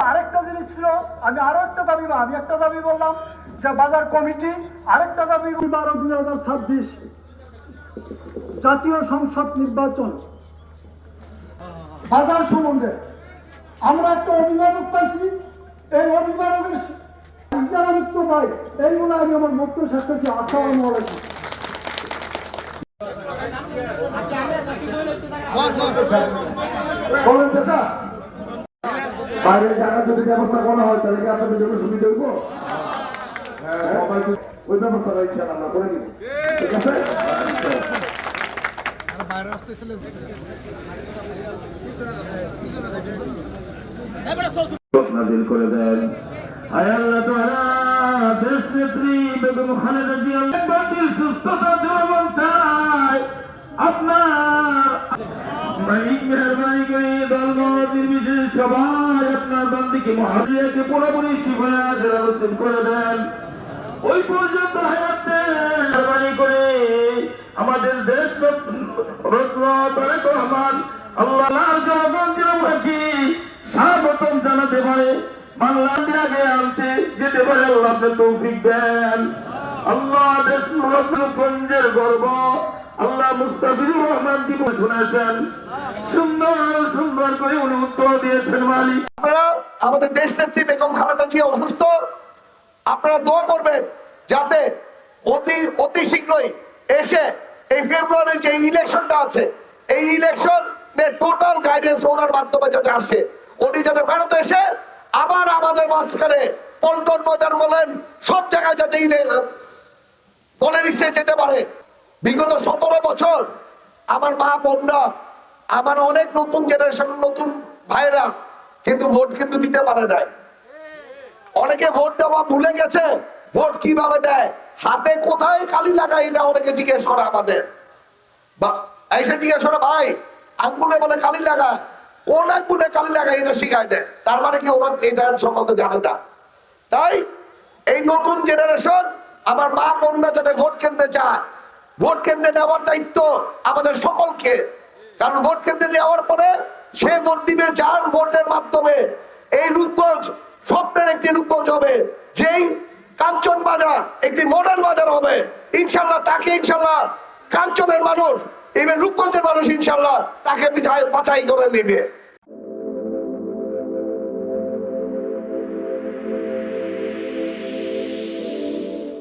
আরেকটা জিনিস ছিল, আমি একটা দাবি বললাম যে বাজার কমিটি, আরেকটা দাবি 12-2026 জাতীয় সংসদ নির্বাচন বাজার সম্বন্ধে আমরা একটা অভিভাবক পাইছি। এই অভিভাবকের মুক্ত পাই, এই বলে আমি আমার বক্তব্য শেষ করছি। আসসালামু আলাইকুম। বলেন চাচা, বাইরের জায়গা যদি ব্যবস্থা করা হয় তাহলে কি আপনাদের জন্য সুবিধা হইব? ওই ব্যবস্থাটা ইনশাআল্লাহ আমরা করে দিব, ঠিক আছে? নাজিল করে দেন। আয় আল্লাহ তাআলা, দেশ নেত্রী বেগম খালেদা জিয়া বাতিল সুস্থতা জনগণ চায়। আপনার মেহরবানি করে দলমত নির্বিশেষে সবাই আপনার বান্দিকে মুহাজিয়াকে পুরোপুরি শিফায়া নসিব করে দেন। ওই পর্যন্ত হায়াত মেহরবানি করে আমাদের দেশ রত্ন তারেক রহমান আল্লাহর জনগণকে রাখি স্বাগতম জানাতে পারে, বাংলাদেশ আগে আনতে যেতে পারে আল্লাহ তৌফিক দেন। আল্লাহ দেশ রত্নগঞ্জের গর্ব আল্লাহ মুস্তাফিজুর রহমান জি শুনেছেন, সুন্দর করে উনি উত্তর দিয়েছেন। মালিক আপনারা আমাদের দেশ নেত্রী বেগম খালেদা জিয়া অসুস্থ, আপনারা দোয়া করবেন যাতে অতি শীঘ্রই এসে এই ফেব্রুয়ারির যে ইলেকশনটা আছে এই ইলেকশন টোটাল গাইডেন্স ওনার মাধ্যমে যাতে আসে, উনি যাতে ফেরত এসে আবার আমাদের মাঝখানে পল্টন ময়দান বলেন সব জায়গায় যাতে পলিটিক্সে যেতে পারে। বিগত 17 বছর আমার মা বোনরা, আমার অনেক নতুন জেনারেশন নতুন ভাইরা কিন্তু ভোট কিন্তু দিতে পারে নাই। অনেকে ভোট দেওয়া ভুলে গেছে, ভোট কিভাবে দেয়, হাতে কোথায় কালি লাগায় এটা অনেকে জিজ্ঞেস করে আমাদের। এসে জিজ্ঞেস করে ভাই আঙ্গুলে বলে কালি লাগায়, কোন আঙ্গুলে কালি লাগায় এটা শিখায় দেয়। তার মানে কি ওরা এটা সম্বন্ধে জানে না। তাই এই নতুন জেনারেশন আমার মা বোনরা যাতে ভোট কেন্দ্রে যায়, ভোট কেন্দ্রে নেওয়ার দায়িত্ব আমাদের সকলকে। কারণ ভোট কেন্দ্রে নেওয়ার পরে সে ভোট দিবে যার ভোটের মাধ্যমে এই রূপগঞ্জ স্বপ্নের একটি রূপগঞ্জ হবে, যেই কাঞ্চন বাজার একটি মডেল বাজার হবে। ইনশাল্লাহ তাকে ইনশাল্লাহ কাঞ্চনের মানুষ, ইভেন রূপগঞ্জের মানুষ ইনশাল্লাহ তাকে বাছাই করে নেবে।